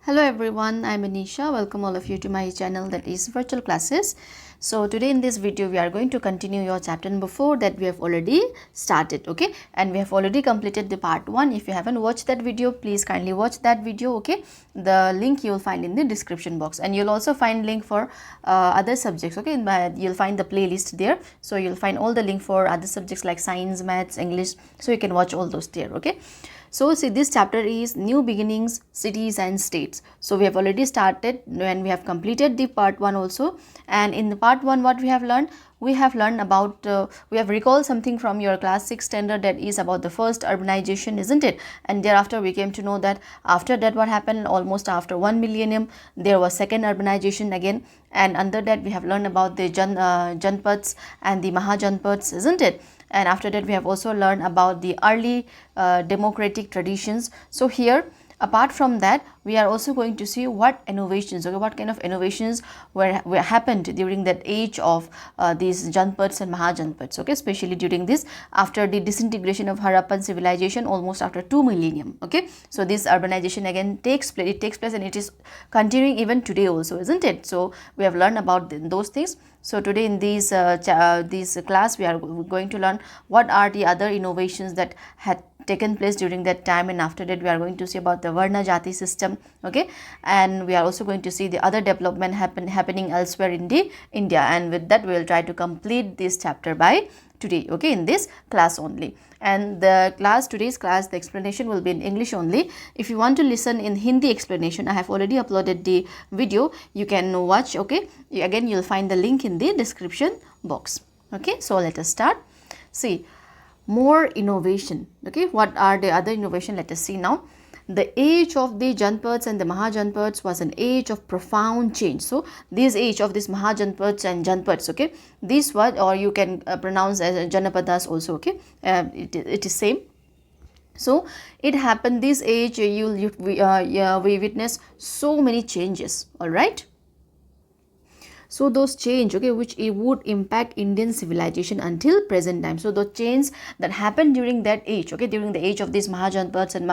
Hello everyone, I'm Anisha. Welcome all of you to my channel, that is Virtual Classes. So today in this video we are going to continue your chapter number 4 that we have already started, okay, and we have already completed the part 1. If you haven't watched that video, please kindly watch that video, okay. The link you will find in the description box, and you'll also find link for other subjects, okay. You'll find the playlist there, so you'll find all the link for other subjects like science, maths, English, so you can watch all those there, okay. So see, this chapter is new beginnings, cities and states. So we have already started when we have completed the part 1 also, and in the part 1 what we have learned? We have learned about, we have recalled something from your class 6 standard, that is about the first urbanization, isn't it? And thereafter we came to know that after that what happened, almost after 1 millennium there was second urbanization again, and under that we have learned about the Janpads and the Mahajanpads, isn't it? And after that we have also learned about the early democratic traditions. So here, apart from that, we are also going to see what innovations, okay, what kind of innovations were happened during that age of these Janpads and Mahajanpads, okay, especially during this, after the disintegration of Harappan civilization, almost after 2 millennium, okay. So this urbanization again takes place, and it is continuing even today also, isn't it? So we have learned about those things. So today in this class we are going to learn what are the other innovations that had taken place during that time, and after that we are going to see about the Varna Jati system, okay, and we are also going to see the other development happening elsewhere in the India, and with that we will try to complete this chapter by today, okay, in this class only. And today's class, the explanation will be in English only. If you want to listen in Hindi explanation, I have already uploaded the video, you can watch, okay. Again, you'll find the link in the description box, okay. So let us start. See, more innovation, okay. What are the other innovation? Let us see now. The age of the Janpads and the Mahajanpads was an age of profound change. So this age of this Mahajanpads and Janpads, okay, this word, or you can pronounce as Janapadas also, okay, it is same. So it happened, this age we witness so many changes, all right. So those change, okay, which it would impact Indian civilization until present time. So the change that happened during that age, okay, during the age of these Mahajanpads and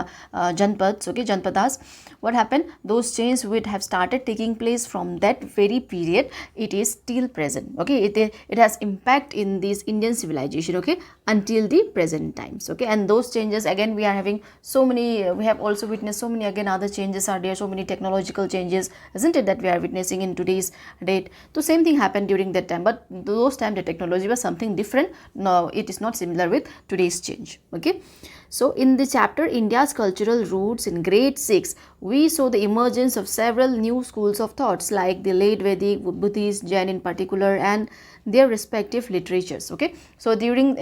Janpads, okay, Janpadas, what happened? Those changes would have started taking place from that very period. It is still present, okay. It has impact in this Indian civilization, okay, until the present times, okay. And those changes again, we are having so many, we have also witnessed so many again other changes are there, so many technological changes, isn't it, that we are witnessing in today's date. So same thing happened during that time, but those time the technology was something different. Now it is not similar with today's change, okay. So in the chapter India's cultural roots, in grade 6 we saw the emergence of several new schools of thoughts like the late Vedic, Buddhist, Jain in particular, and their respective literatures, okay. So during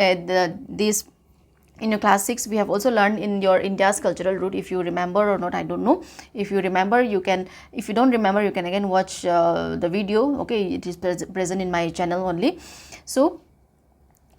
these, in your class 6 we have also learned in your India's cultural root. If you remember or not, I don't know. If you remember, you can, if you don't remember, you can again watch the video, okay. It is present in my channel only. So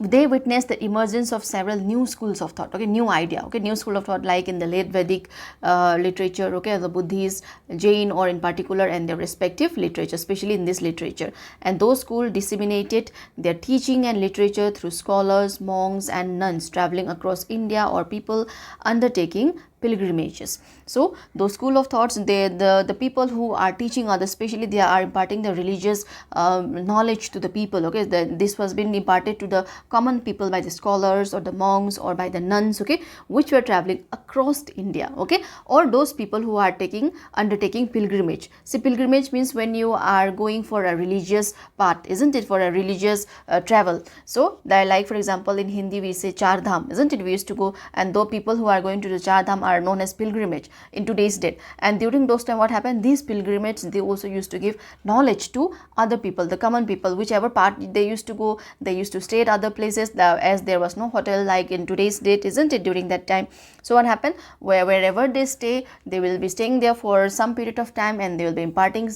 they witnessed the emergence of several new schools of thought, okay, new idea, okay, new school of thought like in the late Vedic literature, okay, the Buddhist, Jain, or in particular, and their respective literature, especially in this literature. And those schools disseminated their teaching and literature through scholars, monks and nuns traveling across India, or people undertaking pilgrimages. So those school of thoughts, the people who are teaching others, especially they are imparting the religious knowledge to the people, okay. This was been imparted to the common people by the scholars or the monks or by the nuns, okay, which were traveling across India, okay, or those people who are undertaking pilgrimage. See, pilgrimage means when you are going for a religious path, isn't it, for a religious travel. So like for example in Hindi we say Char Dham, isn't it, we used to go, and though people who are going to the Char Dham are known as pilgrimage in today's date. And during those time what happened, these pilgrimage, they also used to give knowledge to other people, the common people, whichever part they used to go, they used to stay at other places, as there was no hotel like in today's date, isn't it, during that time. So what happened, wherever they stay, they will be staying there for some period of time, and they will be imparting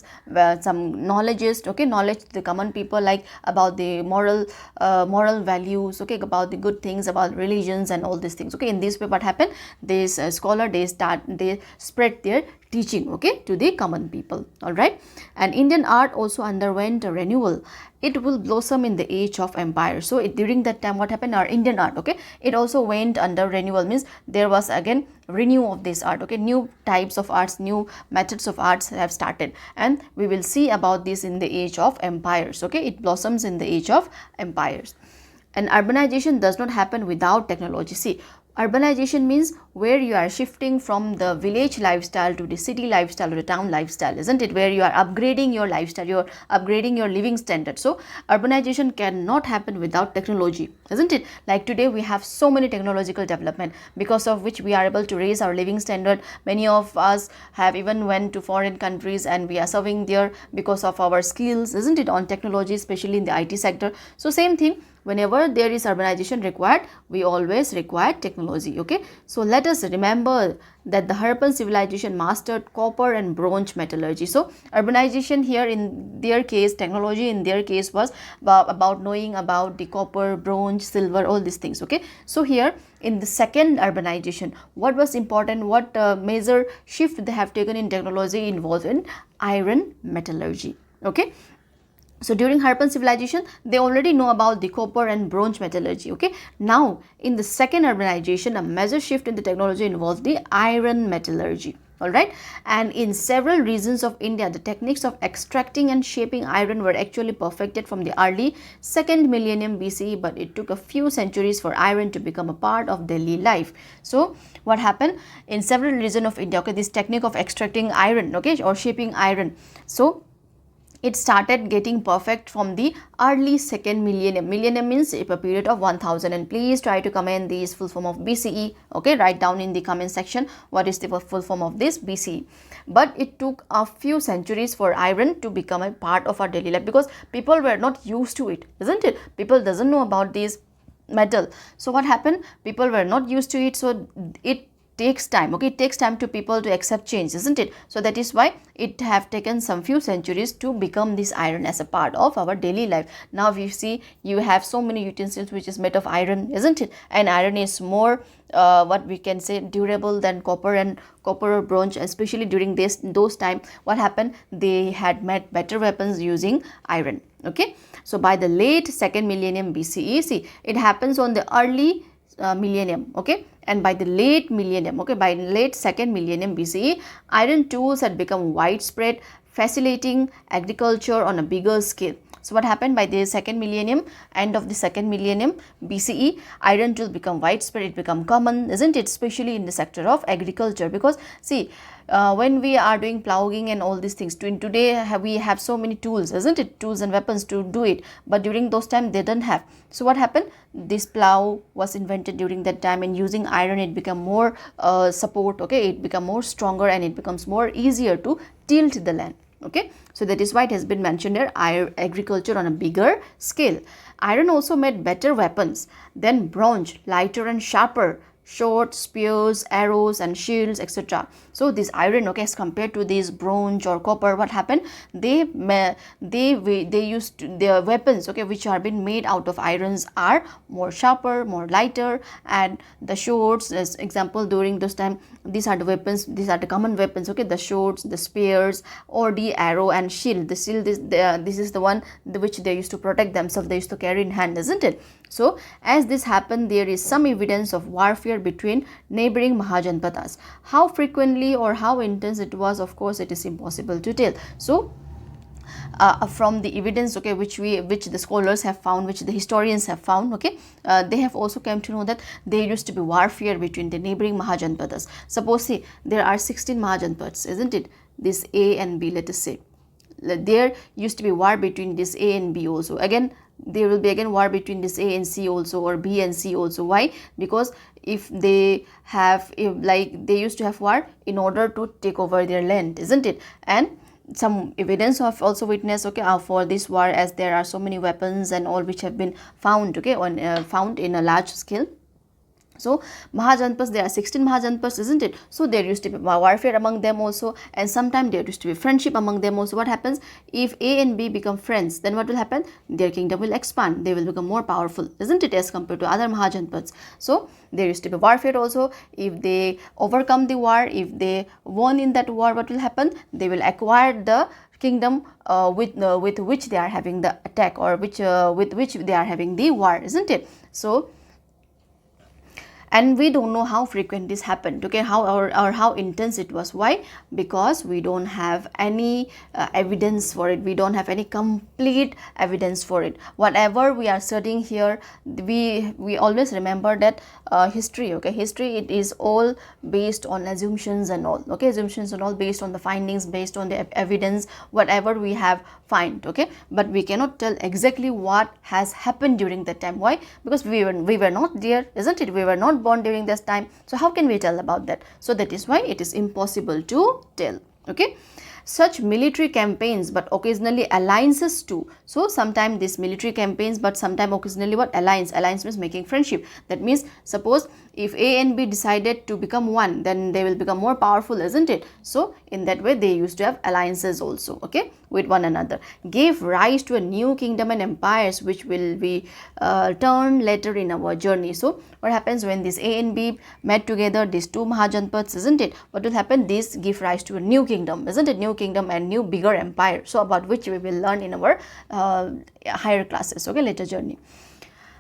some knowledges, okay, knowledge to the common people, like about the moral values, okay, about the good things, about religions and all these things, okay. In this way what happened, these scholar, they spread their teaching, okay, to the common people. All right. And Indian art also underwent a renewal. It will blossom in the age of empire. So during that time, what happened? Our Indian art, okay, it also went under renewal, means there was again renew of this art, okay, new types of arts, new methods of arts have started, and we will see about this in the age of empires, okay. It blossoms in the age of empires. And urbanization does not happen without technology. See, urbanization means where you are shifting from the village lifestyle to the city lifestyle or the town lifestyle, isn't it? Where you are upgrading your lifestyle, you are upgrading your living standard. So urbanization cannot happen without technology, isn't it? Like today we have so many technological development, because of which we are able to raise our living standard. Many of us have even went to foreign countries and we are serving there because of our skills, isn't it, on technology, especially in the IT sector. So same thing, whenever there is urbanization required, we always require technology, okay. So let us remember that the Harappan civilization mastered copper and bronze metallurgy. So urbanization here in their case, technology in their case was about knowing about the copper, bronze, silver, all these things, okay. So here in the second urbanization, what was important, what major shift they have taken in technology involved in iron metallurgy, okay. So during Harappan civilization, they already know about the copper and bronze metallurgy, okay. Now in the second urbanization, a major shift in the technology involves the iron metallurgy. All right. And in several regions of India, the techniques of extracting and shaping iron were actually perfected from the early 2nd millennium BCE, but it took a few centuries for iron to become a part of daily life. So what happened in several regions of India, okay, this technique of extracting iron, okay, or shaping iron, so it started getting perfect from the early 2nd millennium. Millennium means a period of 1000, and please try to comment this full form of BCE, okay. Write down in the comment section what is the full form of this BCE. But it took a few centuries for iron to become a part of our daily life, because people were not used to it, isn't it? People doesn't know about this metal. So what happened, people were not used to it, so it takes time, okay. It takes time to people to accept change, isn't it? So that is why it have taken some few centuries to become this iron as a part of our daily life. Now you see, you have so many utensils which is made of iron, isn't it? And iron is more what we can say durable than copper or bronze, especially during those time. What happened, they had made better weapons using iron, okay. So by the late 2nd millennium BCE, see, it happens on the early millennium, okay, and by the late millennium, okay, by late 2nd millennium BCE, iron tools had become widespread, facilitating agriculture on a bigger scale. So what happened, by the 2nd millennium, end of the 2nd millennium BCE, iron tools become widespread, it become common, isn't it, especially in the sector of agriculture. Because see, when we are doing ploughing and all these things, today we have so many tools, isn't it, tools and weapons to do it, but during those time they didn't have. So what happened, this plough was invented during that time, and using iron it become more support, okay, it become more stronger, and it becomes more easier to tilt the land, okay. So that is why it has been mentioned here, agriculture on a bigger scale. Iron also made better weapons than bronze, lighter and sharper, swords, spears, arrows and shields, etc. So this iron, okay, as compared to this bronze or copper, what happened, they used their weapons, okay, which are been made out of irons, are more sharper, more lighter, and the swords, as example, during this time, these are the weapons, these are the common weapons, okay, the swords, the spears, or the arrow and shield. The shield, this is the one which they used to protect themselves, they used to carry in hand, isn't it? So as this happened, there is some evidence of warfare between neighboring Mahajanpadas. How frequently or how intense it was, of course, it is impossible to tell. So from the evidence, okay, which the scholars have found, which the historians have found, okay, they have also come to know that there used to be warfare between the neighboring Mahajanpadas. Suppose, see, there are 16 Mahajanpads, isn't it? This A and B, let us say. There used to be war between this A and B also. Again, there will be again war between this A and C also, or B and C also. Why? Because if they have, like they used to have war in order to take over their land, isn't it? And some evidence of also witness, okay, for this war, as there are so many weapons and all which have been found, okay, on found in a large scale. So Mahajanpas, there are 16 Mahajanpas, isn't it? So there used to be warfare among them also, and sometimes there used to be friendship among them also. What happens if A and B become friends? Then what will happen? Their kingdom will expand. They will become more powerful, isn't it, as compared to other Mahajanpas? So there used to be warfare also. If they overcome the war, if they won in that war, what will happen? They will acquire the kingdom with which they are having the attack, or with which they are having the war, isn't it? So, and we don't know how frequent this happened, okay, how or how intense it was. Why? Because we don't have any evidence for it. We don't have any complete evidence for it. Whatever we are studying here, we always remember that history, okay, history, it is all based on assumptions and all, okay, assumptions and all, based on the findings, based on the evidence, whatever we have find, okay, but we cannot tell exactly what has happened during that time. Why? Because we were not there, isn't it? We were not born during this time, so how can we tell about that? So that is why it is impossible to tell, okay. Such military campaigns, but occasionally alliances too. So sometimes these military campaigns, but sometimes occasionally what? Alliance means making friendship. That means suppose if A and B decided to become one, then they will become more powerful, isn't it? So in that way they used to have alliances also, okay, with one another. Gave rise to a new kingdom and empires, which will be turned later in our journey. So what happens when this A and B met together, these two Mahajanpads, isn't it? What will happen? This give rise to a new kingdom, isn't it? New kingdom and new bigger empire. So about which we will learn in our higher classes, okay, later journey.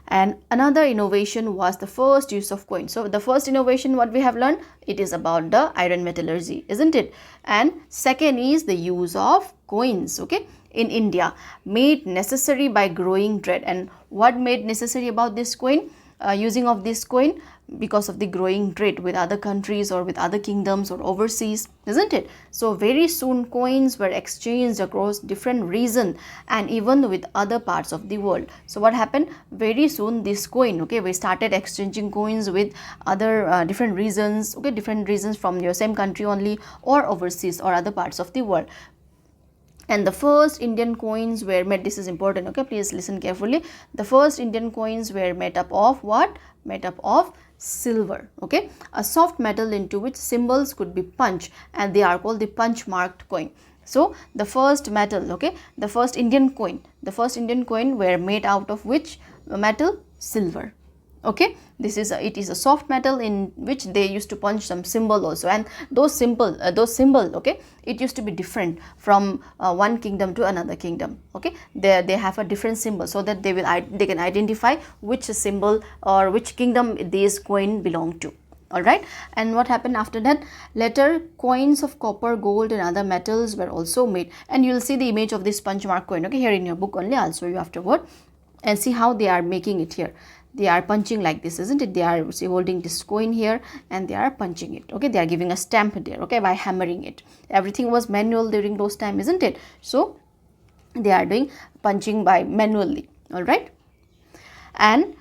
And another innovation was the first use of coins. So the first innovation, what we have learned, it is about the iron metallurgy, isn't it? And second is the use of coins, okay, in India, made necessary by growing trade. And what made necessary about this coin? Using of this coin, because of the growing trade with other countries or with other kingdoms or overseas, isn't it? So very soon coins were exchanged across different regions and even with other parts of the world. So what happened? Very soon this coin, okay, we started exchanging coins with other different regions, okay, different regions from your same country only, or overseas or other parts of the world. And the first Indian coins were made, this is important, okay, please listen carefully. The first Indian coins were made up of what? Made up of silver, okay, a soft metal into which symbols could be punched, and they are called the punch marked coin. So the first metal, okay, the first Indian coin were made out of which metal? Silver, okay. This is it is a soft metal in which they used to punch some symbol also, and those symbol, okay, it used to be different from one kingdom to another kingdom, okay. They have a different symbol, so that they can identify which symbol or which kingdom these coin belong to. All right. And what happened after that? Later coins of copper, gold and other metals were also made, and you will see the image of this punch mark coin, okay, here in your book only. I'll show you afterward, and see how they are making it here. They are punching like this, isn't it? They are, see, holding this coin here and they are punching it, okay. They are giving a stamp there, okay, by hammering it. Everything was manual during those time, isn't it? So they are doing punching by manually. All right. And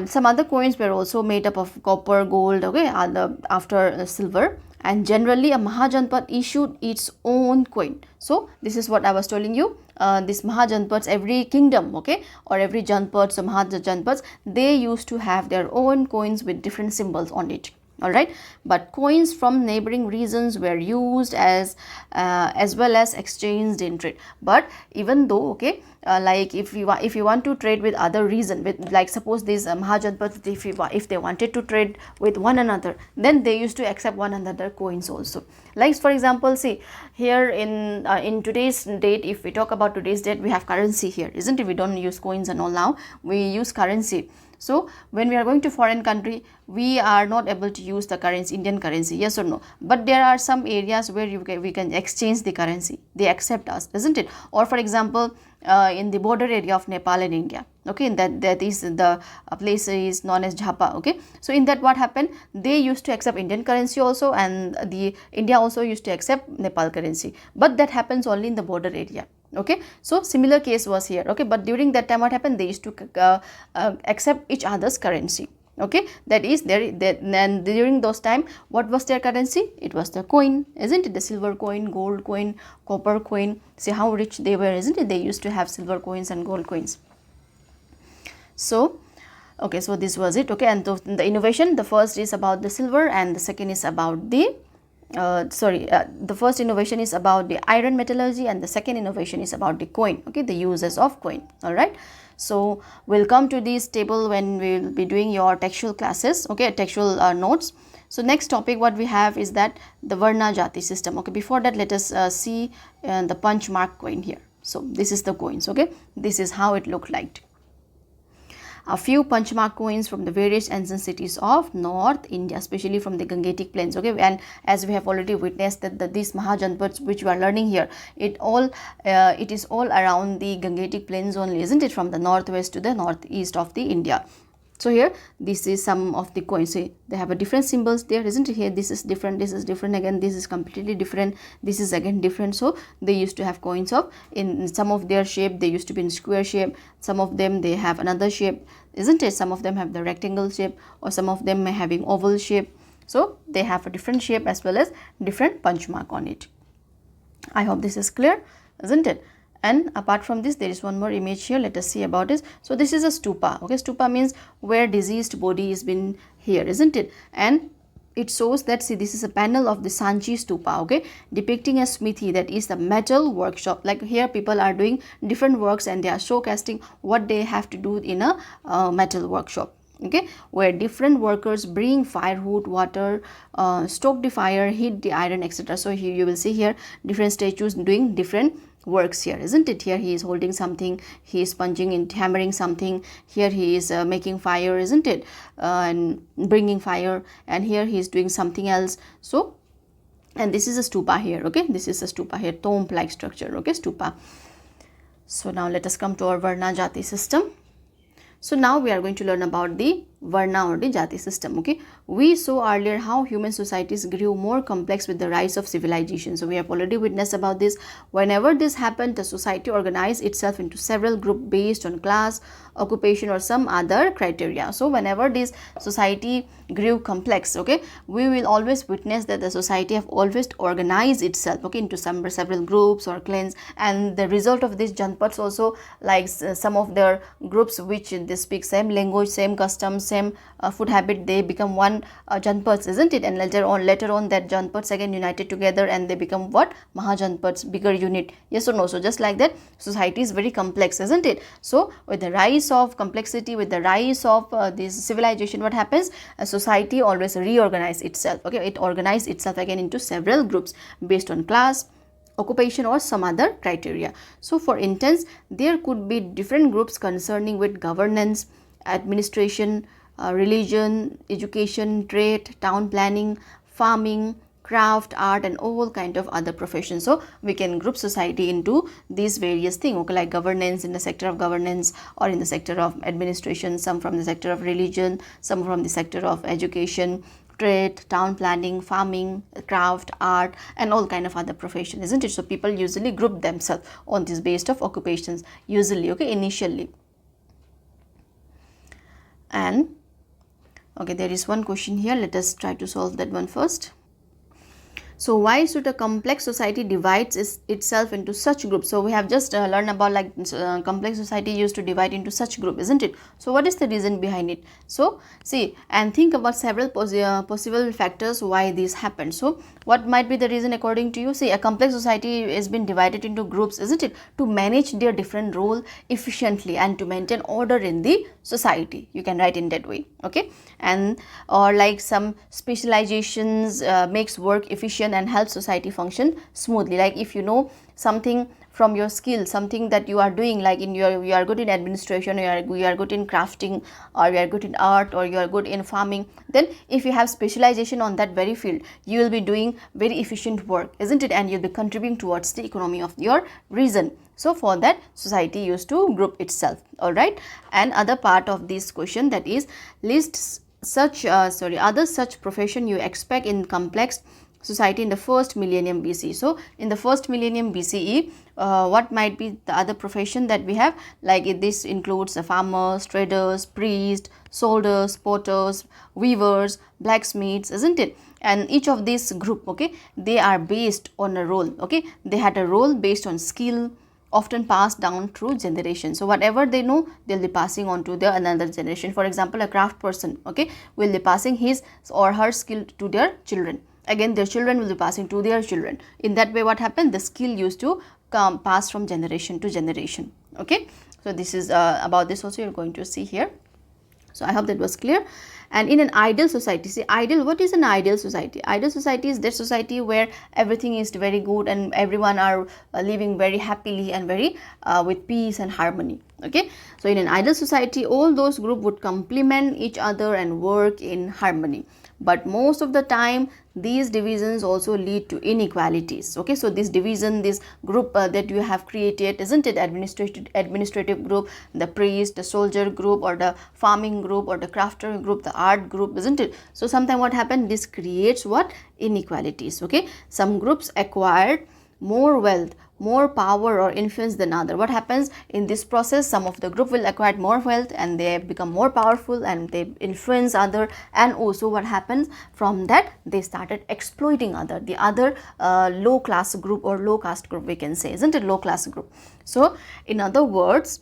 some other coins were also made up of copper, gold, okay, after silver. And generally a Mahajanpat issued its own coin. So this is what I was telling you. This Mahajanpats, every kingdom, okay, or every Janpats or Mahajanpats, they used to have their own coins with different symbols on it. All right. But coins from neighboring regions were used as well as exchanged in trade. But even though, okay, like if you want to trade with other region, with, like, suppose these Mahajanpats, if they wanted to trade with one another, then they used to accept one another coins also. Like, for example, see here in today's date, if we talk about today's date, we have currency here, isn't it? We don't use coins and all now, we use currency. So when we are going to foreign country, we are not able to use the currency, Indian currency, yes or no? But there are some areas where we can exchange the currency. They accept us, isn't it? Or for example, in the border area of Nepal and India, okay, that is the place is known as Jhapa, okay. So in that, what happened? They used to accept Indian currency also, and the India also used to accept Nepal currency. But that happens only in the border area. Okay, so similar case was here, okay. But during that time, what happened? They used to accept each other's currency, okay. That is there. And during those time, what was their currency? It was the coin, isn't it? The silver coin, gold coin, copper coin. See how rich they were, isn't it? They used to have silver coins and gold coins. So Okay, so this was it. Okay, and the innovation, the first is about the silver and the second is about the the first innovation is about the iron metallurgy and the second innovation is about the coin. Okay, the uses of coin. All right, so we'll come to this table when we will be doing your textual classes. Okay, textual notes. So next topic what we have is that the Varna Jati system. Okay, before that let us see the punch mark coin here. So this is the coins. Okay, this is how it looked like. A few punchmark coins from the various ancient cities of North India, especially from the Gangetic plains. Okay, and as we have already witnessed that these Mahajanpads which we are learning here, it is all around the Gangetic plains only, isn't it? From the northwest to the northeast of the India. So here this is some of the coins. See, they have a different symbols there, isn't it? Here this is different, this is different again, this is completely different, this is again different. So they used to have coins of, in some of their shape they used to be in square shape, some of them they have another shape, isn't it? Some of them have the rectangle shape or some of them may having oval shape. So they have a different shape as well as different punch mark on it. I hope this is clear, isn't it? And apart from this there is one more image here. Let us see about this. So this is a stupa. Okay, stupa means where diseased body is been here, isn't it? And it shows that, see, this is a panel of the Sanchi stupa, okay, depicting a smithy, that is the metal workshop. Like here people are doing different works and they are showcasing what they have to do in a metal workshop. Okay, where different workers bring firewood, water, stoke the fire, heat the iron, etc. So here you will see here different statues doing different works here, isn't it? Here he is holding something, he is punching and hammering something, here he is making fire, isn't it? And bringing fire, and here he is doing something else. So, and this is a stupa here. Okay, this is a stupa here, tomb like structure. Okay, stupa. So now let us come to our Varna Jati system. So now we are going to learn about the Varna or the Jati system. Okay, we saw earlier how human societies grew more complex with the rise of civilization. So we have already witnessed about this. Whenever this happened, the society organized itself into several groups based on class, occupation or some other criteria. So whenever this society grew complex, okay, we will always witness that the society have always organized itself, okay, into several groups or clans, and the result of this Janpads also, like some of their groups which they speak same language, same customs, same food habit, they become one Janpads, isn't it? And later on that Janpads again united together and they become what? Mahajanpads, bigger unit. Yes or no? So just like that, society is very complex, isn't it? So with the rise of complexity, with the rise of this civilization, what happens? A society always reorganize itself. Okay, it organizes itself again into several groups based on class, occupation or some other criteria. So for instance, there could be different groups concerning with governance, administration, religion, education, trade, town planning, farming, craft, art and all kind of other professions. So we can group society into these various things, okay, like governance, in the sector of governance, or in the sector of administration, some from the sector of religion, some from the sector of education, trade, town planning, farming, craft, art and all kind of other professions, isn't it? So people usually group themselves on this based of occupations usually, okay, initially. And okay, there is one question here, let us try to solve that one first. So why should a complex society divides itself into such groups? So we have just learned about like complex society used to divide into such group, isn't it? So what is the reason behind it? So see and think about several possible factors why this happened. So what might be the reason according to you? See, a complex society has been divided into groups, isn't it? To manage their different role efficiently and to maintain order in the society. You can write in that way, okay? And or like some specializations makes work efficient and help society function smoothly. Like if you know something from your skill, something that you are doing, like in your, you are good in administration, you are good in crafting, or you are good in art, or you are good in farming, then if you have specialization on that very field, you will be doing very efficient work, isn't it? And you'll be contributing towards the economy of your region. So for that, society used to group itself. All right, and other part of this question, that is lists such other such profession you expect in complex society in the first millennium BCE. So in the first millennium BCE, what might be the other profession that we have? Like this includes the farmers, traders, priests, soldiers, potters, weavers, blacksmiths, isn't it? And each of this group, okay, they are based on a role, okay, they had a role based on skill, often passed down through generations. So whatever they know, they'll be passing on to the another generation. For example, a craft person, okay, will be passing his or her skill to their children. Again, their children will be passing to their children. In that way, what happened? The skill used to come pass from generation to generation. Okay, so this is about this also you're going to see here. So I hope that was clear. And in an ideal society, see, ideal, what is an ideal society? Ideal society is that society where everything is very good and everyone are living very happily and very with peace and harmony. Okay, so in an ideal society, all those groups would complement each other and work in harmony. But most of the time, these divisions also lead to inequalities. Okay, so this division, this group that you have created, isn't it, administrative group, the priest, the soldier group, or the farming group, or the crafter group, the art group, isn't it? So sometimes what happens, this creates what? Inequalities. Okay, some groups acquired more wealth, more power or influence than other. What happens in this process? Some of the group will acquire more wealth and they become more powerful and they influence other, and also what happens from that, they started exploiting the other low class group or low caste group, we can say, isn't it, low class group. So in other words,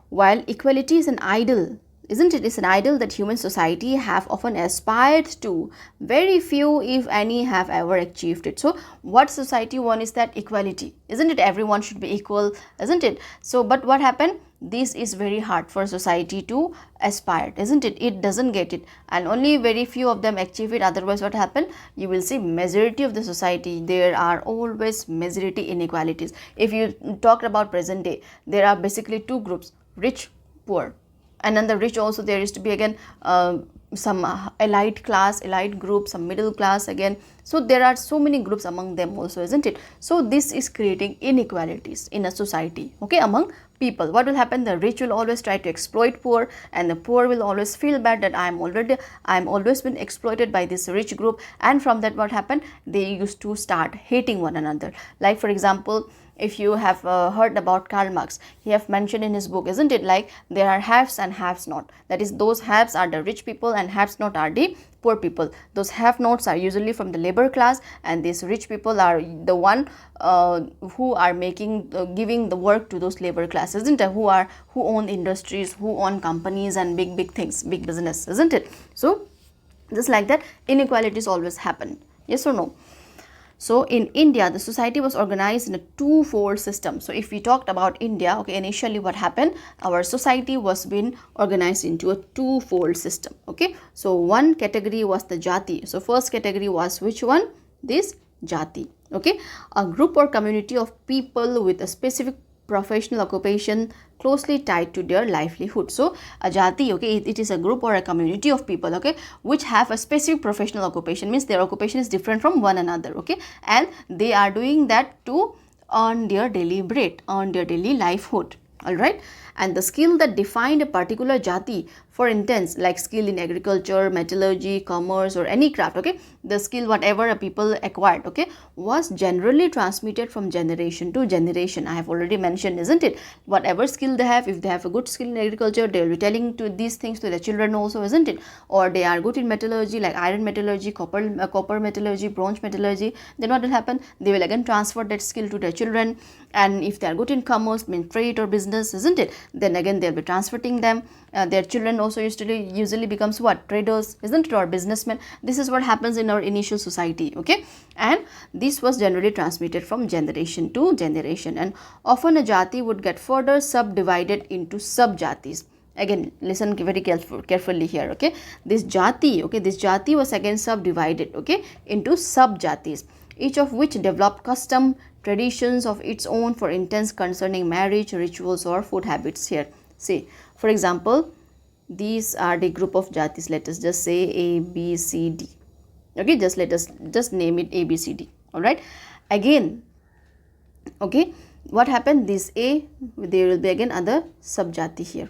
while equality is an ideal, isn't it, it's an ideal that human society have often aspired to, very few if any have ever achieved it. So what society wants is that equality, isn't it, everyone should be equal, isn't it? So but what happened, this is very hard for society to aspire, isn't it? It doesn't get it, and only very few of them achieve it. Otherwise what happened, you will see majority of the society, there are always majority inequalities. If you talk about present day, there are basically two groups, rich, poor. And then the rich also, there is to be again some elite class, elite group, some middle class again. So there are so many groups among them also, isn't it? So this is creating inequalities in a society, okay, among people. What will happen? The rich will always try to exploit poor, and the poor will always feel bad that I'm always been exploited by this rich group. And from that what happened? They used to start hating one another. Like for example, if you have heard about Karl Marx, he have mentioned in his book, isn't it, like there are haves and haves not. That is, those haves are the rich people and haves not are the poor people. Those have nots are usually from the labor class, and these rich people are the one who are making giving the work to those labor classes, isn't it, who own industries, who own companies and big things, big business, isn't it? So just like that, inequalities always happen, yes or no? So in India, the society was organized in a two-fold system. So if we talked about India, okay, initially what happened, our society was being organized into a two-fold system. Okay, so one category was the jati. So first category was which one? This jati. Okay, a group or community of people with a specific professional occupation closely tied to their livelihood. So a jati, okay, it is a group or a community of people, okay, which have a specific professional occupation, means their occupation is different from one another, okay, and they are doing that to earn their daily bread, earn their daily livelihood. All right, and the skill that defined a particular jati, for instance, like skill in agriculture, metallurgy, commerce, or any craft, okay, the skill whatever a people acquired, okay, was generally transmitted from generation to generation. I have already mentioned, isn't it, whatever skill they have, if they have a good skill in agriculture, they will be telling to these things to their children also, isn't it? Or they are good in metallurgy, like iron metallurgy, copper metallurgy, bronze metallurgy, then what will happen, they will again transfer that skill to their children. And if they are good in commerce, mean trade or business, isn't it, then again they'll be transferring them. Their children also usually becomes what, traders, isn't it, or businessmen. This is what happens in our initial society, okay, and this was generally transmitted from generation to generation. And often a jati would get further subdivided into sub-jatis. Again, listen very carefully here, okay, this jati was again subdivided, okay, into sub-jatis, each of which developed custom, traditions of its own, for instance concerning marriage, rituals, or food habits. Here, see, for example, these are the group of jatis. Let us just say A, B, C, D. Okay, let us just name it A, B, C, D. All right. Again, okay, what happened? This A, there will be again other subjati here.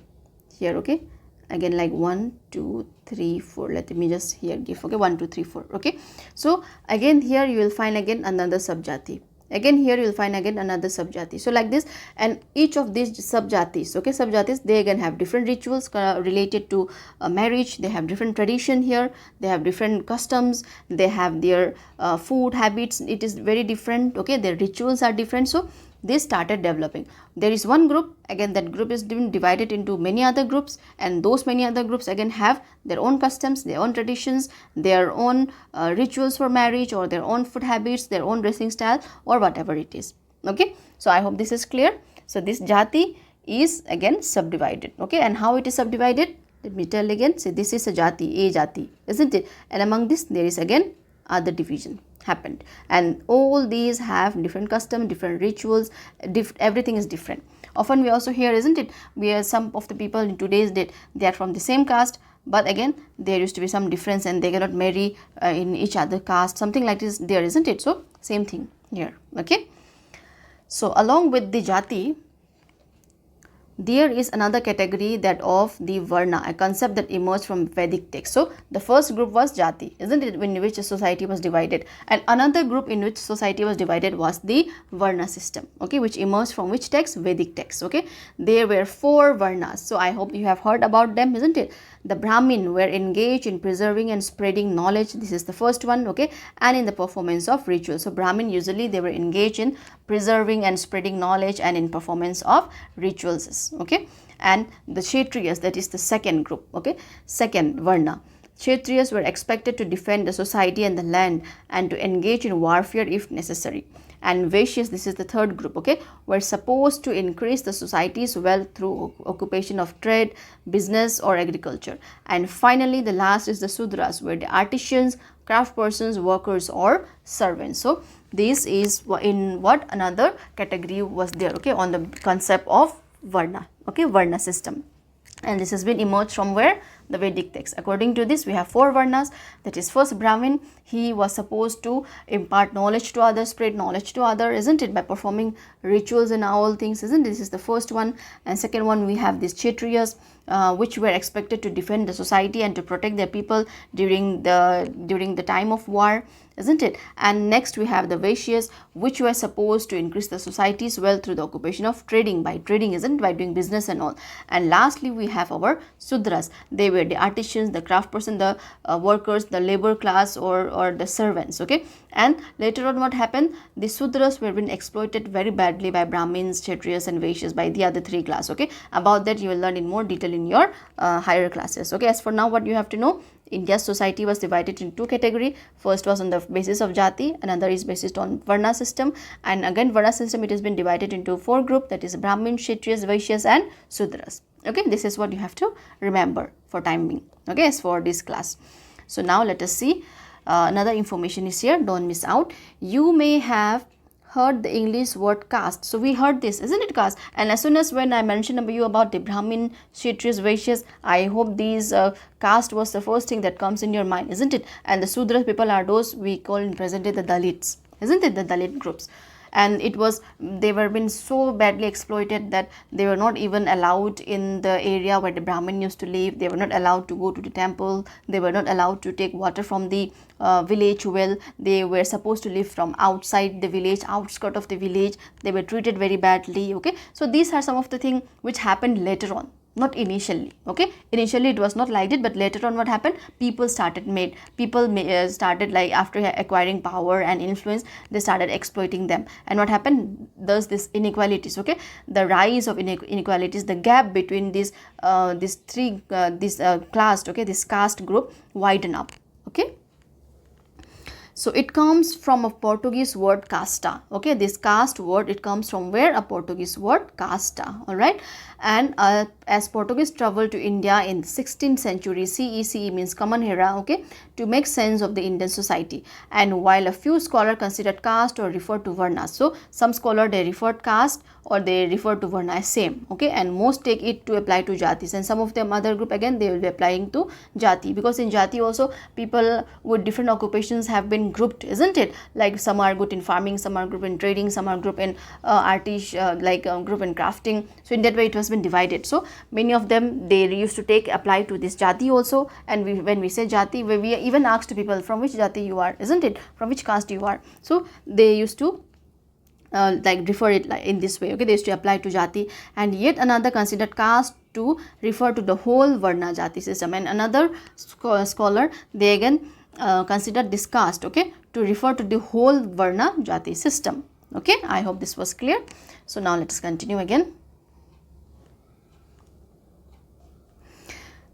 Okay. Again, like 1, 2, 3, 4. Let me just here give. Okay, 1, 2, 3, 4. Okay. So again here you will find again another subjati. Again here you will find again another subjati. So like this, and each of these subjatis, okay, subjatis, they again have different rituals related to marriage. They have different tradition here. They have different customs. They have their food habits. It is very different. Okay, their rituals are different. So they started developing. There is one group, again that group is divided into many other groups, and those many other groups again have their own customs, their own traditions, their own rituals for marriage, or their own food habits, their own dressing style, or whatever it is. Okay, so I hope this is clear. So this jati is again subdivided. Okay, and how it is subdivided? Let me tell again. See, this is a jati, isn't it? And among this there is again other division happened, and all these have different custom, different rituals, everything is different. Often we also hear, isn't it, where some of the people in today's date, they are from the same caste, but again there used to be some difference and they cannot marry in each other caste, something like this there, isn't it? So same thing here. Okay, so along with the jati, there is another category, that of the varna, a concept that emerged from Vedic texts. So the first group was jati, isn't it, in which a society was divided, and another group in which society was divided was the varna system. Okay, which emerged from which text? Vedic text. Okay, there were 4 varnas. So I hope you have heard about them, isn't it? The Brahmin were engaged in preserving and spreading knowledge. This is the first one. Okay, and in the performance of rituals. So Brahmin, usually they were engaged in preserving and spreading knowledge and in performance of rituals. Okay, and the Kshatriyas, that is the second group. Okay, second varna. Kshatriyas were expected to defend the society and the land and to engage in warfare if necessary. And Vaishyas, this is the third group, okay, were supposed to increase the society's wealth through occupation of trade, business, or agriculture. And finally, the last is the Sudras, were the artisans, craft persons, workers, or servants. So this is in what another category was there, okay, on the concept of varna, okay, varna system. And this has been emerged from where? The Vedic text. According to this, we have 4 varnas. That is, first Brahmin, he was supposed to impart knowledge to others, spread knowledge to others, isn't it, by performing rituals and all things, isn't it? This is the first one. And second one, we have these Kshatriyas, which were expected to defend the society and to protect their people during the time of war, isn't it? And next we have the Vaishyas, which were supposed to increase the society's wealth through the occupation of trading, by trading, isn't it, by doing business and all. And lastly, we have our Sudras. They were the artisans, the craft person, the workers, the labor class, or the servants. Okay, and later on what happened? The Sudras were being exploited very badly by Brahmins, Kshatriyas, and Vaishyas, by the other 3 classes. Okay, about that you will learn in more detail in your higher classes. Okay, as for now, what you have to know, India's society was divided into 2 categories. First was on the basis of jati, another is based on varna system, and again varna system, it has been divided into 4 groups, that is Brahmin, Kshatriyas, Vaishyas, and Sudras. Okay, this is what you have to remember for time being, okay, as for this class. So now let us see another information is here, don't miss out. You may have heard the English word caste. So we heard this, isn't it, caste? And as soon as when I mentioned you about the Brahmin, Kshatriyas, Vaishyas, I hope these caste was the first thing that comes in your mind, isn't it? And the Sudras people are those we call in present day the Dalits, isn't it, the Dalit groups. And they were been so badly exploited that they were not even allowed in the area where the Brahmin used to live. They were not allowed to go to the temple. They were not allowed to take water from the village well. They were supposed to live from outside the village, outskirt of the village. They were treated very badly. Okay, so these are some of the things which happened later on, not initially. Okay, initially it was not like it, but later on what happened, people started like after acquiring power and influence, they started exploiting them. And what happened, thus this inequalities, okay, the rise of inequalities, the gap between this class, okay, this caste group widen up. Okay, so it comes from a Portuguese word casta. Okay, this caste word, it comes from where? A Portuguese word casta. All right, and as Portuguese traveled to India in the 16th century CE means common era, okay, to make sense of the Indian society. And while a few scholars considered caste or referred to varna, so some scholar they referred caste or they refer to varna as same, okay, and most take it to apply to jatis, and some of them other group again they will be applying to jati, because in jati also people with different occupations have been grouped, isn't it? Like some are good in farming, some are group in trading, some are group in group in crafting. So in that way it has been divided. So many of them they used to apply to this jati also. And when we say jati, we even asked people from which jati you are, isn't it, from which caste you are. So they used to refer it like in this way, okay, they used to apply to jati. And yet another considered caste to refer to the whole varna jati system, and another scholar they again considered this caste, okay, to refer to the whole varna jati system. Okay, I hope this was clear. So now let us continue again.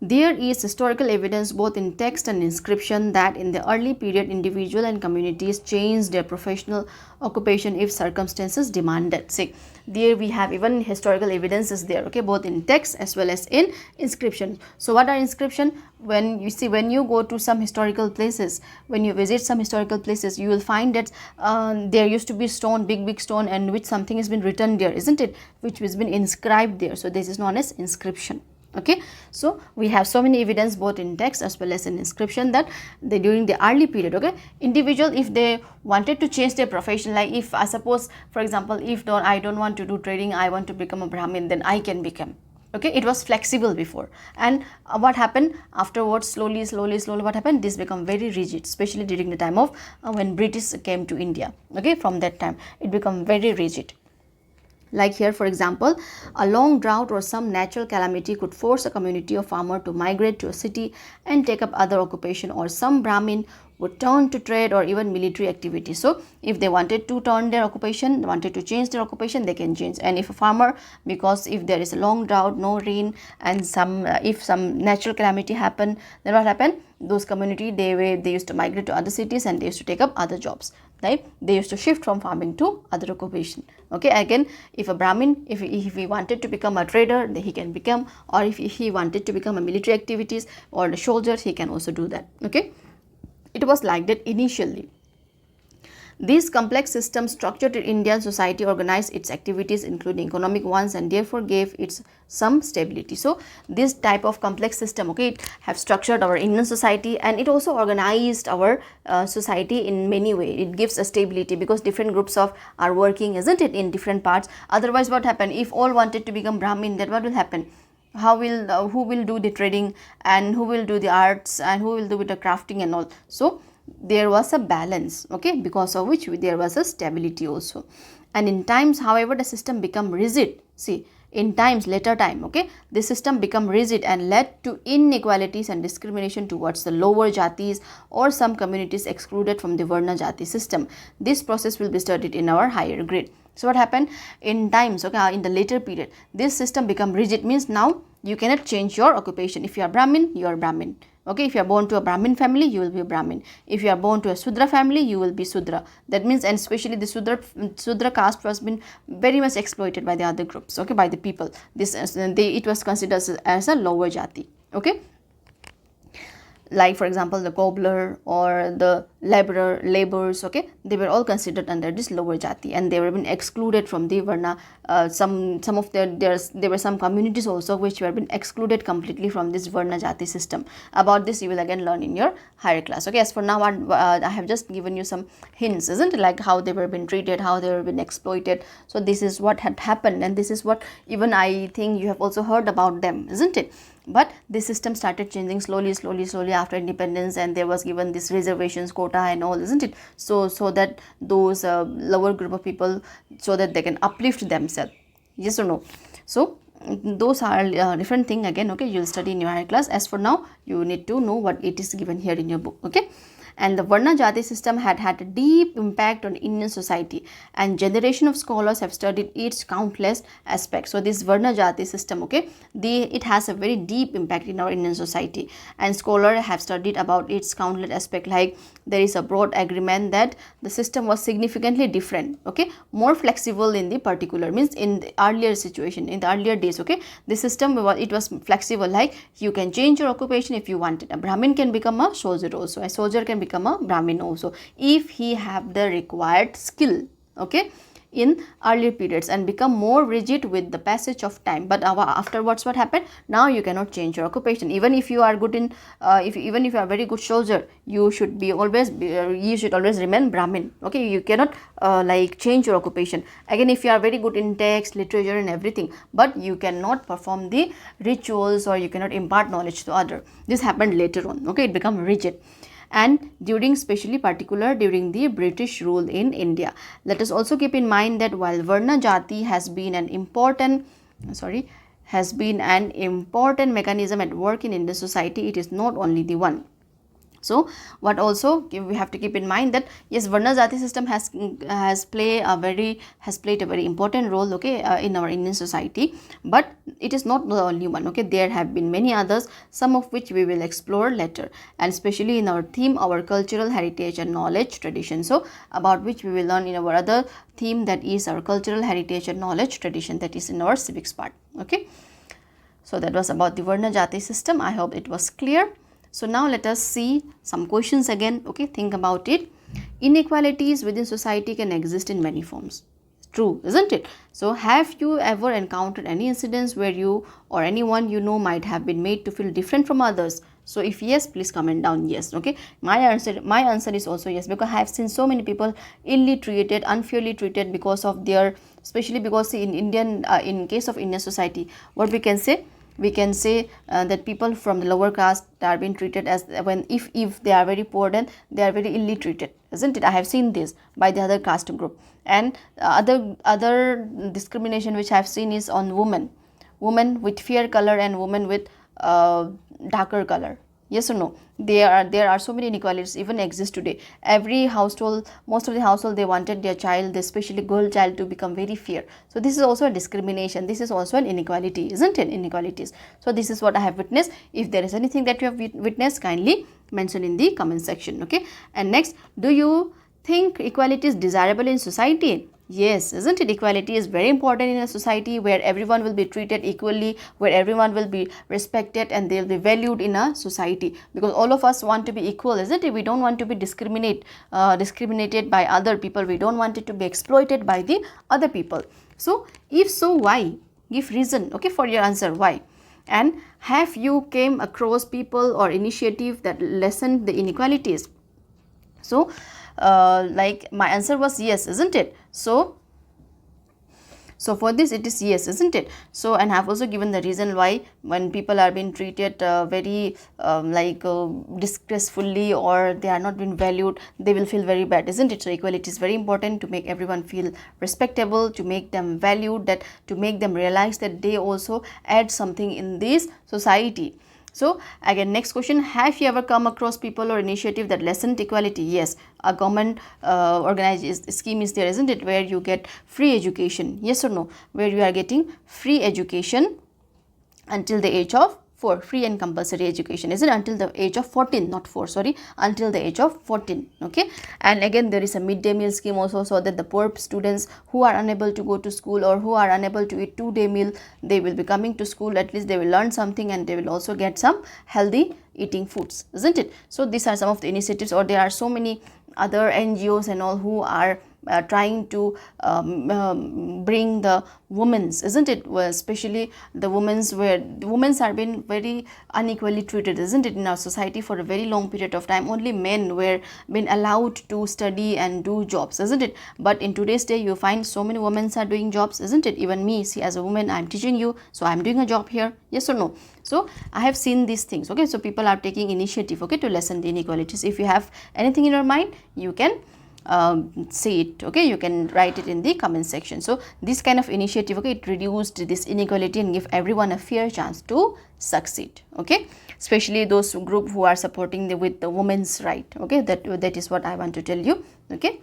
There is historical evidence both in text and inscription that in the early period individual and communities changed their professional occupation if circumstances demanded. See, there we have even historical evidences there, okay, both in text as well as in inscription. So what are inscription? When you see, when you go to some historical places, when you visit some historical places, you will find that there used to be stone, big stone, and which something has been written there, isn't it, which has been inscribed there. So this is known as inscription. Okay, so we have so many evidence both in text as well as in inscription that during the early period, okay, individual, if they wanted to change their profession, like if I suppose, for example, if I don't want to do trading, I want to become a Brahmin, then I can become. Okay, it was flexible before, and what happened afterwards, slowly what happened, this become very rigid, especially during the time of when British came to India. Okay, from that time it become very rigid. Like here, for example, a long drought or some natural calamity could force a community of farmers to migrate to a city and take up other occupation, or some Brahmin would turn to trade or even military activity. So if they wanted to turn their occupation, wanted to change their occupation, they can change. And if a farmer, because if there is a long drought, no rain, and if some natural calamity happen, then what happened, those community, they used to migrate to other cities and they used to take up other jobs, right? They used to shift from farming to other occupation. Okay, again, if a Brahmin, if he wanted to become a trader, then he can become, or if he wanted to become a military activities or the soldiers, he can also do that. Okay, it was like that initially. These complex systems structured Indian society, organized its activities including economic ones, and therefore gave it some stability. So this type of complex system, okay, it have structured our Indian society, and it also organized our society in many ways. It gives a stability because different groups are working, isn't it, in different parts. Otherwise what happened, if all wanted to become Brahmin, then what will happen? How will who will do the trading, and who will do the arts, and who will do with the crafting and all? So there was a balance, okay, because of which there was a stability also. And in times, however, the system become rigid. See, in times, later time, okay, the system become rigid and led to inequalities and discrimination towards the lower jatis or some communities excluded from the Varna jati system. This process will be studied in our higher grade. So what happened in times, okay, in the later period, this system become rigid, means now you cannot change your occupation. If you are Brahmin, you are Brahmin. Okay, if you are born to a Brahmin family, you will be a Brahmin. If you are born to a Sudra family, you will be Sudra. That means, and especially the Sudra caste was been very much exploited by the other groups, okay, by the people. This it was considered as a lower jati. Okay, like for example the cobbler or the laborers, okay, they were all considered under this lower jati, and they were been excluded from the Varna. Some of there were some communities also which were been excluded completely from this Varna jati system. About this you will again learn in your higher class. Okay, as for now I have just given you some hints, isn't it, like how they were been treated, how they were been exploited. So this is what had happened, and this is what even I think you have also heard about them, isn't it? But the system started changing slowly after independence, and there was given this reservations, quota and all, isn't it? So that those lower group of people, so that they can uplift themselves, yes or no? So those are different thing again, okay, you'll study in your higher class. As for now, you need to know what it is given here in your book, okay? And the Varna Jati system had a deep impact on Indian society, and generation of scholars have studied its countless aspects. So this Varna Jati system, okay, it has a very deep impact in our Indian society, and scholars have studied about its countless aspects. Like there is a broad agreement that the system was significantly different, okay, more flexible in the particular, means in the earlier situation, in the earlier days, okay, the system it was flexible, like you can change your occupation if you wanted. A Brahmin can become a soldier also, a soldier can become a Brahmin also if he have the required skill, okay, in earlier periods, and become more rigid with the passage of time. But afterwards what happened, now you cannot change your occupation. Even if you are good in even if you are very good soldier, you should always remain Brahmin, okay, you cannot like change your occupation. Again, if you are very good in text, literature and everything, but you cannot perform the rituals, or you cannot impart knowledge to other. This happened later on, okay, it become rigid. And during during the British rule in India. Let us also keep in mind that while Varna Jati has been an important mechanism at work in Indian society, it is not only the one. So what also we have to keep in mind that yes, Varna Jati system has played a very important role, okay, in our Indian society, but it is not the only one, okay. There have been many others, some of which we will explore later, and especially in our theme, our cultural heritage and knowledge tradition, so about which we will learn in our other theme, that is our cultural heritage and knowledge tradition, that is in our civics part, okay. So that was about the Varna Jati system. I hope it was clear. So now let us see some questions again, okay. Think about it. Inequalities within society can exist in many forms. True, isn't it? So have you ever encountered any incidents where you or anyone you know might have been made to feel different from others? So if yes, please comment down yes, okay. My answer is also yes, because I have seen so many people illy treated, unfairly treated because of their, especially because in Indian in case of Indian society, what we can say, that people from the lower caste are being treated as, when if they are very poor, then they are very illy treated, isn't it? I have seen this by the other caste group. And other discrimination which I have seen is on women with fair color and women with darker color. Yes or no? There are so many inequalities even exist today. Every household, most of the household, they wanted their child, especially girl child, to become very fair. So this is also a discrimination. This is also an inequality, isn't it? Inequalities. So this is what I have witnessed. If there is anything that you have witnessed, kindly mention in the comment section, okay. And next, do you think equality is desirable in society? Yes, isn't it? Equality is very important in a society where everyone will be treated equally, where everyone will be respected and they will be valued in a society, because all of us want to be equal, isn't it? We don't want to be discriminated by other people. We don't want it to be exploited by the other people. So if so, why? Give reason, okay, for your answer, why? And have you came across people or initiative that lessened the inequalities? So like my answer was yes, isn't it? So for this it is yes, isn't it? So, and I have also given the reason why, when people are being treated very disgracefully, or they are not being valued, they will feel very bad, isn't it? So equality is very important to make everyone feel respectable, to make them valued, that to make them realize that they also add something in this society. So again, next question, have you ever come across people or initiative that lessened equality? Yes, a government organized scheme is there, isn't it, where you get free education? Yes or no? Where you are getting free education until the age of 4, free and compulsory education, is it? Until the age of 14, not 4, sorry, until the age of 14, okay. And again, there is a midday meal scheme also, so that the poor students who are unable to go to school or who are unable to eat 2-day meal, they will be coming to school. At least they will learn something and they will also get some healthy eating foods, isn't it? So these are some of the initiatives, or there are so many other NGOs and all who are trying to bring the women's, isn't it? Well, especially the women's, where the women's are being very unequally treated, isn't it? In our society for a very long period of time, only men were being allowed to study and do jobs, isn't it? But in today's day, you find so many women are doing jobs, isn't it? Even me, see, as a woman, I'm teaching you, so I'm doing a job here. Yes or no? So I have seen these things, okay. So people are taking initiative, okay, to lessen the inequalities. If you have anything in your mind, you can say it, okay. You can write it in the comment section. So this kind of initiative, okay, it reduced this inequality and give everyone a fair chance to succeed, okay, especially those group who are supporting with the women's right, okay. That is what I want to tell you, okay.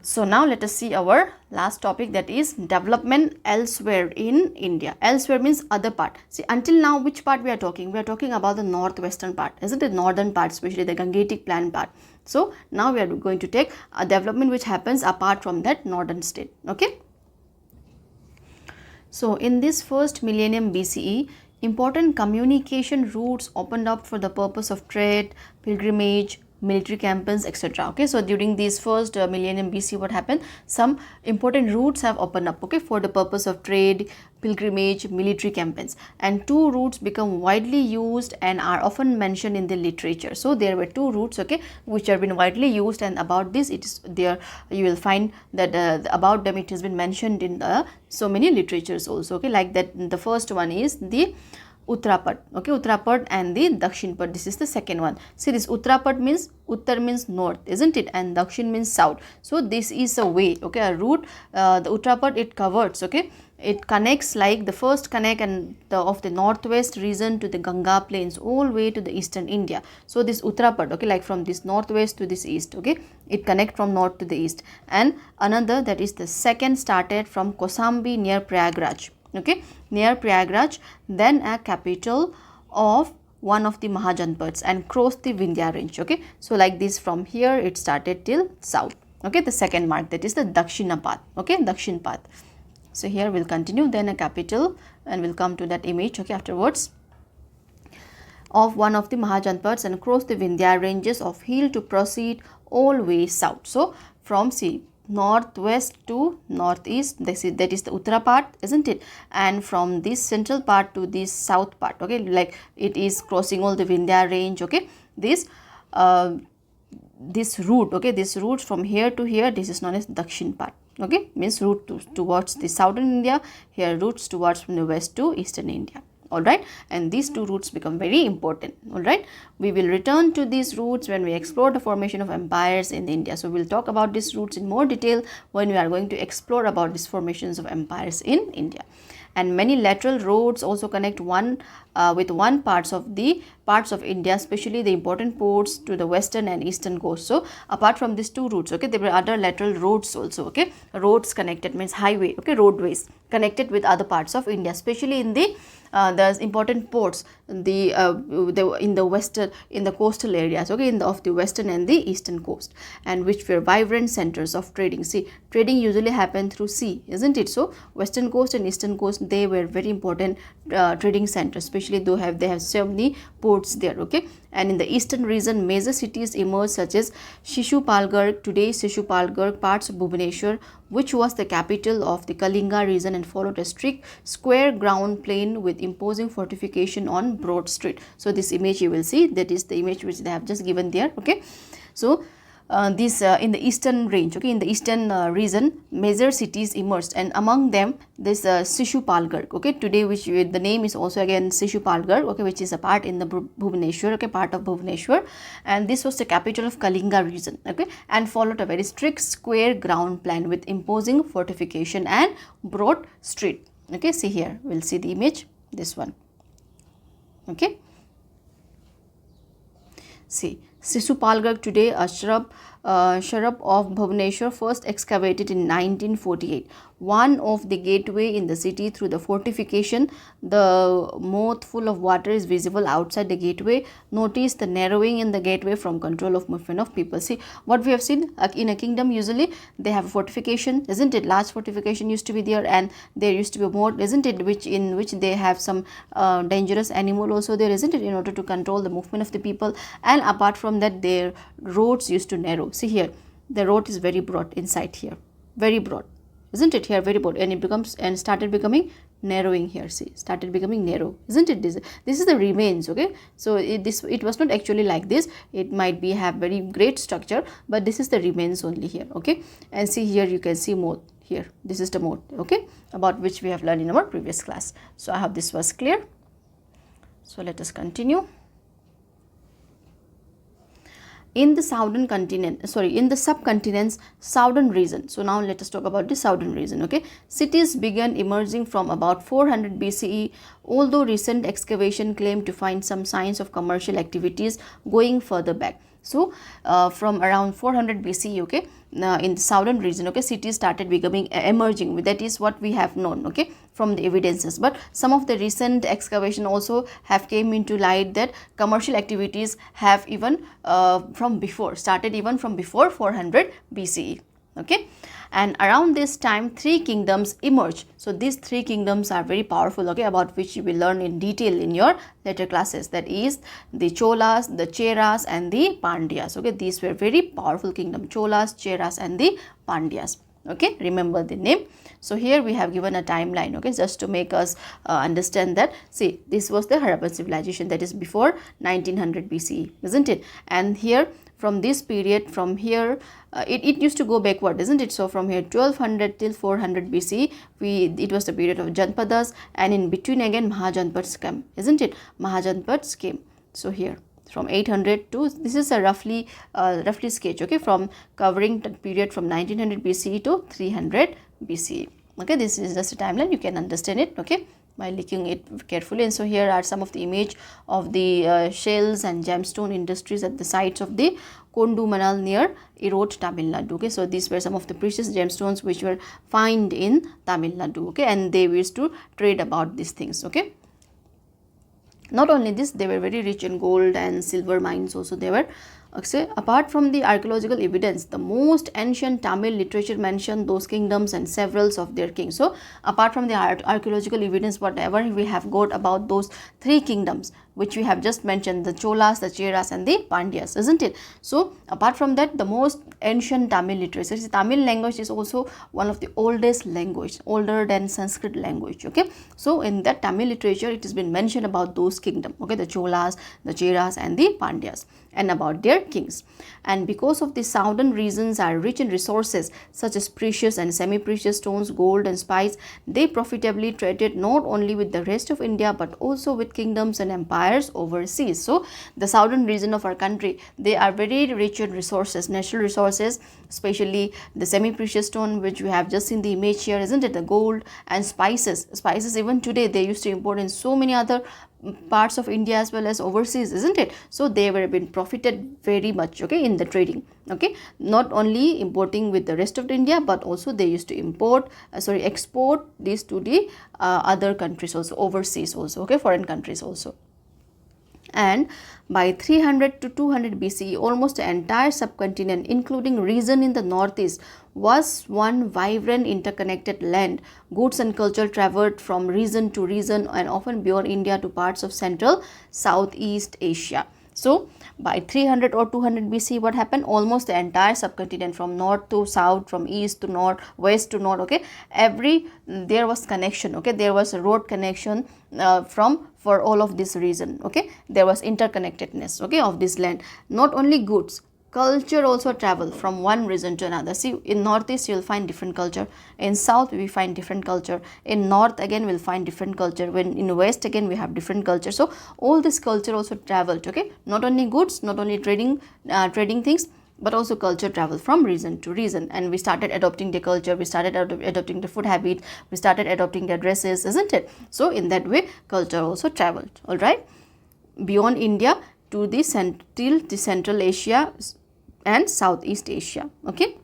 So now let us see our last topic, that is development elsewhere in India. Elsewhere means other part. See, until now, which part we are talking? We are talking about the northwestern part, isn't it? Northern part, especially the Gangetic Plain part. So now we are going to take a development which happens apart from that northern state, okay. So in this first millennium BCE, important communication routes opened up for the purpose of trade, pilgrimage, military campaigns, etc. Okay, so during these first millennium BC, what happened? Some important routes have opened up, okay, for the purpose of trade, pilgrimage, military campaigns, and 2 routes become widely used and are often mentioned in the literature. So there were 2 routes, okay, which have been widely used, and about this it is there, you will find that about them it has been mentioned in the so many literatures also, okay. Like that, the first one is the Uttarapat, okay, Uttarapat and the Dakshinpat. This is the second one. See, this Uttarapat means, Uttar means north, isn't it, and Dakshin means south. So this is a way, okay, a route. The Uttarapat, it covers, okay, it connects, like the first connect and of the northwest region to the Ganga plains all way to the eastern India. So this Uttarapat, okay, like from this northwest to this east, okay, it connect from north to the east. And another, that is the second, started from Kosambi near Prayagraj, okay, near Prayagraj, then a capital of one of the Mahajanpads, and crossed the Vindhya range, okay. So like this, from here it started till south, okay. The second mark, that is the Dakshina path, okay, Dakshin path. So here we'll continue, then a capital, and we'll come to that image, okay, afterwards, of one of the Mahajanpads, and cross the Vindhya ranges of hill to proceed all way south. So from, see, northwest to northeast, that is the Uttara part, isn't it, and from this central part to this south part, okay, like it is crossing all the Vindhya range, okay. This route, okay, this route from here to here, this is known as Dakshin part, okay, means route towards the southern India, here routes towards from the west to eastern India. All right, and these two routes become very important. All right, we will return to these routes when we explore the formation of empires in India. So we'll talk about these routes in more detail when we are going to explore about these formations of empires in India. And many lateral roads also connect one parts of India, especially the important ports to the western and eastern coast. So apart from these two routes, okay, there were other lateral roads also, okay, roads connected means highway, okay, roadways connected with other parts of India, especially in the important ports, in the coastal areas, okay, of the western and the eastern coast, and which were vibrant centers of trading. See, trading usually happened through sea, isn't it? So western coast and eastern coast, they were very important trading centers, especially they have so many ports there, okay. And in the eastern region, major cities emerged such as Shishupalgarh, today Shishupalgarh, parts of Bhubaneswar, which was the capital of the Kalinga region, and followed a strict square ground plain with imposing fortification on broad street. So this image you will see, that is the image which they have just given there, okay. So this in the eastern range, okay, in the eastern region, major cities emerged, and among them this Shishupalgarh, okay, today which the name is also again Shishupalgarh, okay, which is a part in the Bhubaneswar, okay, part of Bhubaneswar, and this was the capital of Kalinga region, okay, and followed a very strict square ground plan with imposing fortification and broad street, okay. See here, we'll see the image, this one, okay. See, Shishupalgarh, today a shrub of Bhubaneswar, first excavated in 1948. One of the gateway in the city through the fortification. The moat full of water is visible outside the gateway. Notice the narrowing in the gateway from control of movement of people. See, what we have seen in a kingdom, usually they have a fortification, isn't it? Large fortification used to be there, and there used to be a moat, isn't it, in which they have some dangerous animal also there, isn't it, in order to control the movement of the people. And apart from that, their roads used to narrow. See here, the road is very broad inside here, very broad, isn't it, here very broad, and it becomes and started becoming narrowing here. See, started becoming narrow, isn't it? This is the remains, okay. So it was not actually like this, it might be have very great structure, but this is the remains only here, okay. And see here, you can see moat here, this is the moat, okay, about which we have learned in our previous class. So I hope this was clear. So let us continue. In the subcontinent's southern region. So now let us talk about the southern region, okay. Cities began emerging from about 400 BCE, although recent excavation claimed to find some signs of commercial activities going further back. So from around 400 BCE, okay, in the southern region, okay, cities started becoming emerging. That is what we have known, okay, from the evidences. But some of the recent excavation also have came into light that commercial activities have even started even from before 400 BCE, okay. And around this time, three kingdoms emerged. So these three kingdoms are very powerful, okay, about which you will learn in detail in your later classes. That is the Cholas, the Cheras, and the Pandyas, okay. These were very powerful kingdom, Cholas, Cheras, and the Pandyas, okay. Remember the name. So here we have given a timeline, okay, just to make us understand that. See, this was the Harappan civilization, that is before 1900 BCE, isn't it? And here from this period, from here, it used to go backward, isn't it? So from here 1200 till 400 BC, it was the period of Janpadas, and in between again Mahajanpads came, isn't it? Mahajanpads came. So here from 800 to, this is a roughly sketch, okay, from covering the period from 1900 BCE to 300 BCE. Okay, this is just a timeline, you can understand it, okay, by looking it carefully. And so here are some of the image of the shells and gemstone industries at the sites of the Kondumanal near Erode, Tamil Nadu. Okay, so these were some of the precious gemstones which were found in Tamil Nadu. Okay, and they used to trade about these things. Okay, not only this, they were very rich in gold and silver mines also they were. Okay, apart from the archaeological evidence, the most ancient Tamil literature mentioned those kingdoms and several of their kings. So apart from the archaeological evidence, whatever we have got about those three kingdoms which we have just mentioned, the Cholas, the Cheras and the Pandyas, isn't it? So apart from that, the most ancient Tamil literature, see, Tamil language is also one of the oldest language, older than Sanskrit language. Okay, so in that Tamil literature it has been mentioned about those kingdom, okay, the Cholas, the Cheras and the Pandyas, and about their kings. And because of the southern regions are rich in resources such as precious and semi-precious stones, gold and spice, they profitably traded not only with the rest of India but also with kingdoms and empires overseas. So the southern region of our country, they are very rich in resources, natural resources, especially the semi-precious stone which we have just seen the image here, isn't it? The gold and spices. Spices even today they used to import in so many other parts of India as well as overseas, isn't it? So they were been profited very much, okay, in the trading. Okay, not only importing with the rest of India but also they used to export this to the other countries also, overseas also, okay, foreign countries also. And by 300 to 200 BCE, almost the entire subcontinent, including region in the northeast, was one vibrant interconnected land. Goods and culture traveled from region to region and often beyond India to parts of Central Southeast Asia. So by 300 or 200 BC, what happened? Almost the entire subcontinent, from north to south, from east to north, west to north, okay, there was connection, okay, there was a road connection for all of this region, okay, there was interconnectedness, okay, of this land. Not only goods, culture also travel from one region to another. See, in northeast you will find different culture, in south we find different culture, in north again we will find different culture, when in west again we have different culture. So all this culture also traveled, okay, not only goods, not only trading things, but also culture travel from region to region, and we started adopting the culture, we started adopting the food habit, we started adopting their dresses, isn't it? So in that way culture also traveled, all right, beyond India to the Central Asia and Southeast Asia. Okay,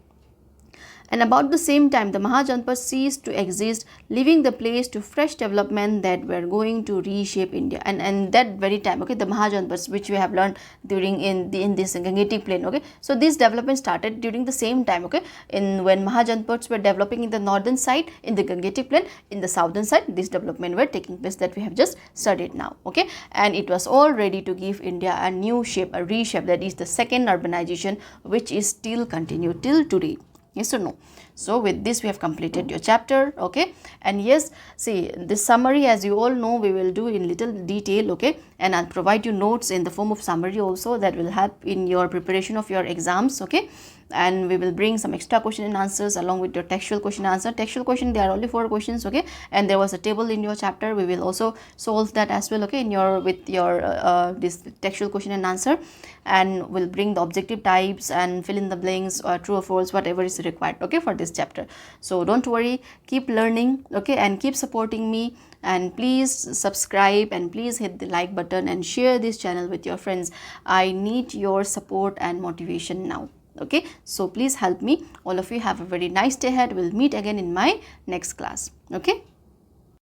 and about the same time the Mahajanpas ceased to exist, leaving the place to fresh development that were going to reshape India. And that very time, okay, the Mahajanpas which we have learned during in this Gangetic plain, okay, so this development started during the same time, okay, when Mahajanpas were developing in the northern side in the Gangetic plain, in the southern side this development were taking place that we have just studied now, okay, and it was all ready to give India a new shape, a reshape, that is the second urbanization, which is still continued till today. Yes or no? So with this we have completed your chapter, okay, and yes, see, this summary, as you all know, we will do in little detail, okay, and I'll provide you notes in the form of summary also that will help in your preparation of your exams, okay, and we will bring some extra question and answers along with your textual question answer. Textual question, there are only 4 questions, okay, and there was a table in your chapter, we will also solve that as well, okay, in your with your this textual question and answer, and we'll bring the objective types and fill in the blanks or true or false, whatever is required, okay, for this chapter. So don't worry, keep learning, okay, and keep supporting me, and please subscribe and please hit the like button and share this channel with your friends. I need your support and motivation now, okay, so please help me. All of you have a very nice day ahead. We'll meet again in my next class, okay.